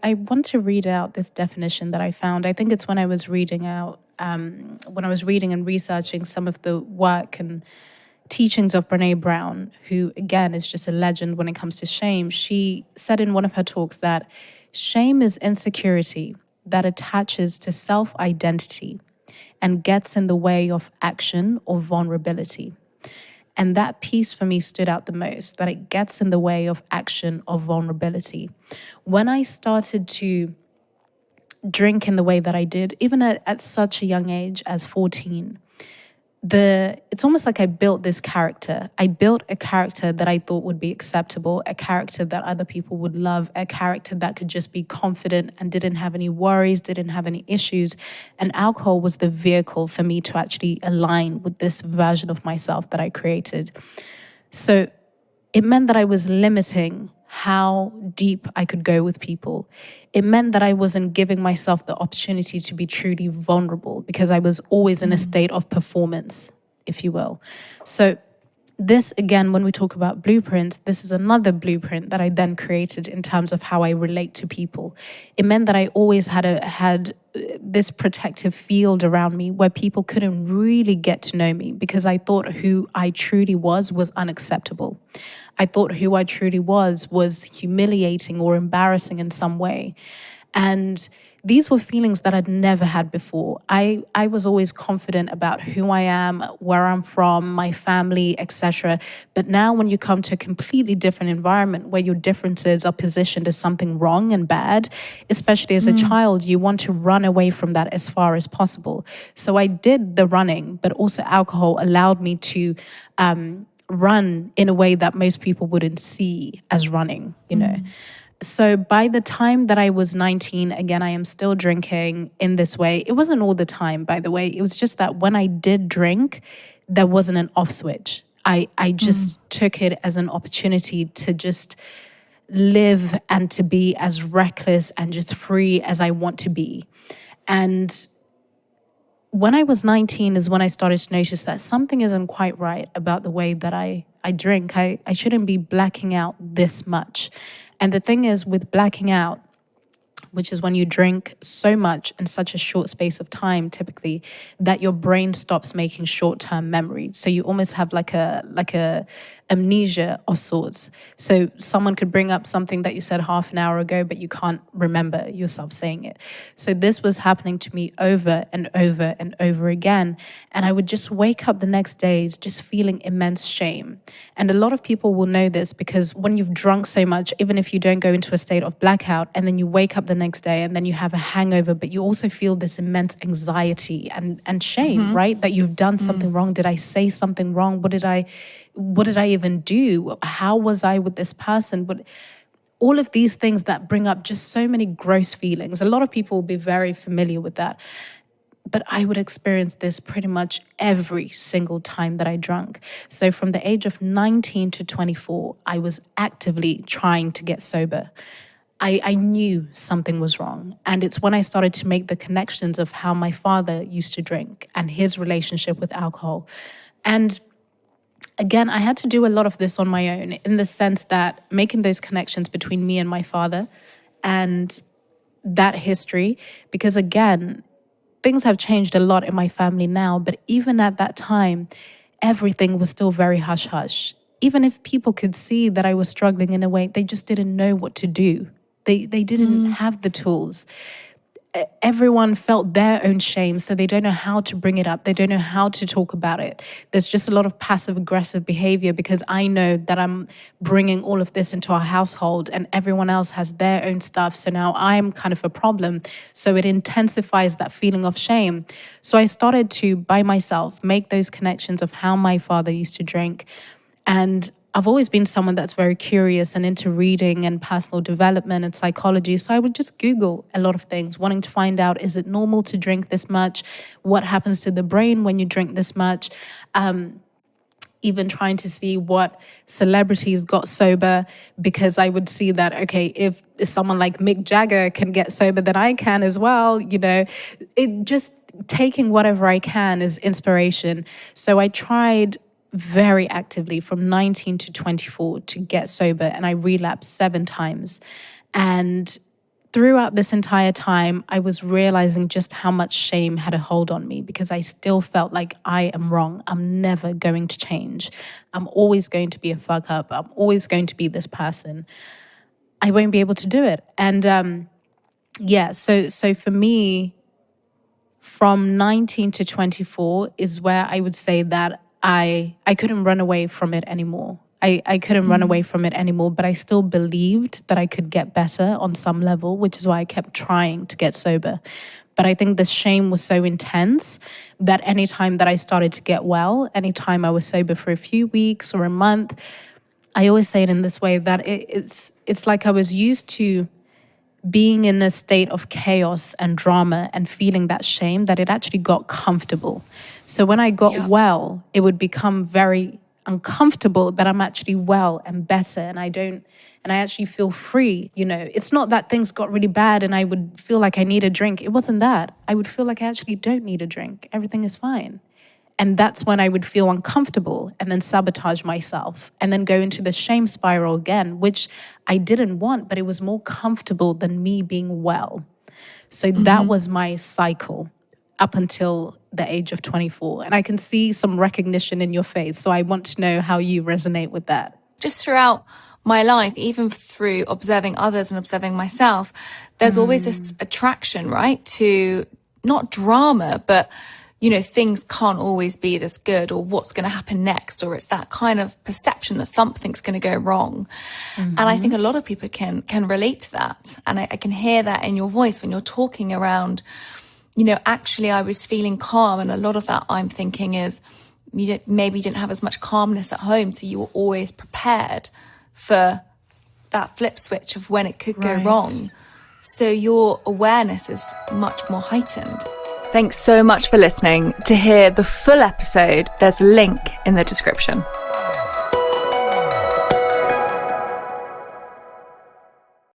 I want to read out this definition that I found. I think it's when I was reading out, when I was reading and researching some of the work and teachings of Brene Brown, who again is just a legend when it comes to shame. She said in one of her talks that shame is insecurity that attaches to self-identity and gets in the way of action or vulnerability. And that piece for me stood out the most, that it gets in the way of action or vulnerability. When I started to drink in the way that I did, even at such a young age as 14, it's almost like I built this character. I built a character that I thought would be acceptable, a character that other people would love, a character that could just be confident and didn't have any worries, didn't have any issues. And alcohol was the vehicle for me to actually align with this version of myself that I created. So it meant that I was limiting how deep I could go with people. It meant that I wasn't giving myself the opportunity to be truly vulnerable because I was always in a state of performance, if you will. So this, again, when we talk about blueprints, this is another blueprint that I then created in terms of how I relate to people. It meant that I always had this protective field around me where people couldn't really get to know me because I thought who I truly was unacceptable. I thought who I truly was humiliating or embarrassing in some way. And these were feelings that I'd never had before. I was always confident about who I am, where I'm from, my family, etc. But now when you come to a completely different environment where your differences are positioned as something wrong and bad, especially as a child, you want to run away from that as far as possible. So I did the running, but also alcohol allowed me to run in a way that most people wouldn't see as running, you know. So by the time that I was 19, again, I am still drinking in this way. It wasn't all the time, by the way. It was just that when I did drink, there wasn't an off switch. I just took it as an opportunity to just live and to be as reckless and just free as I want to be. And when I was 19 is when I started to notice that something isn't quite right about the way that I drink. I shouldn't be blacking out this much. And the thing is with blacking out, which is when you drink so much in such a short space of time, typically, that your brain stops making short-term memories. So you almost have like a amnesia of sorts. So someone could bring up something that you said half an hour ago, but you can't remember yourself saying it. So this was happening to me over and over and over again. And I would just wake up the next days just feeling immense shame. And a lot of people will know this because when you've drunk so much, even if you don't go into a state of blackout and then you wake up the next day and then you have a hangover, but you also feel this immense anxiety and shame, right? That you've done something wrong. Did I say something wrong? What did I even do? How was I with this person? But all of these things that bring up just so many gross feelings. A lot of people will be very familiar with that. But I would experience this pretty much every single time that I drank. So from the age of 19 to 24, I was actively trying to get sober. I knew something was wrong. And it's when I started to make the connections of how my father used to drink and his relationship with alcohol. And again, I had to do a lot of this on my own in the sense that making those connections between me and my father and that history, because again, things have changed a lot in my family now, but even at that time, everything was still very hush-hush. Even if people could see that I was struggling in a way, they just didn't know what to do. They didn't have the tools. Everyone felt their own shame, so they don't know how to bring it up. They don't know how to talk about it. There's just a lot of passive-aggressive behavior because I know that I'm bringing all of this into our household and everyone else has their own stuff. So now I'm kind of a problem. So it intensifies that feeling of shame. So I started to, by myself, make those connections of how my father used to drink. And I've always been someone that's very curious and into reading and personal development and psychology. So I would just Google a lot of things, wanting to find out, is it normal to drink this much? What happens to the brain when you drink this much? Even trying to see what celebrities got sober, because I would see that, okay, if someone like Mick Jagger can get sober, then I can as well. You know, it just taking whatever I can as inspiration. So I tried very actively from 19 to 24 to get sober, and I relapsed 7 times. And throughout this entire time, I was realizing just how much shame had a hold on me, because I still felt like I am wrong. I'm never going to change. I'm always going to be a fuck up. I'm always going to be this person. I won't be able to do it. And so for me, from 19 to 24 is where I would say that I couldn't run away from it anymore. I couldn't run away from it anymore, but I still believed that I could get better on some level, which is why I kept trying to get sober. But I think the shame was so intense that anytime that I started to get well, anytime I was sober for a few weeks or a month, I always say it in this way, that it's like I was used to being in a state of chaos and drama and feeling that shame, that it actually got comfortable. So when I got well, it would become very uncomfortable that I'm actually well and better, and I actually feel free. It's not that things got really bad and I would feel like I need a drink. It wasn't that. I would feel like I actually don't need a drink. Everything is fine. And that's when I would feel uncomfortable and then sabotage myself and then go into the shame spiral again, which I didn't want, but it was more comfortable than me being well. So that was my cycle up until the age of 24. And I can see some recognition in your face. So I want to know how you resonate with that. Just throughout my life, even through observing others and observing myself, there's always this attraction, right, to not drama, but things can't always be this good, or what's going to happen next, or it's that kind of perception that something's going to go wrong. And I think a lot of people can relate to that. And I can hear that in your voice when you're talking around, actually I was feeling calm. And a lot of that I'm thinking is maybe you didn't have as much calmness at home. So you were always prepared for that flip switch of when it could go wrong. So your awareness is much more heightened. Thanks so much for listening. To hear the full episode, there's a link in the description.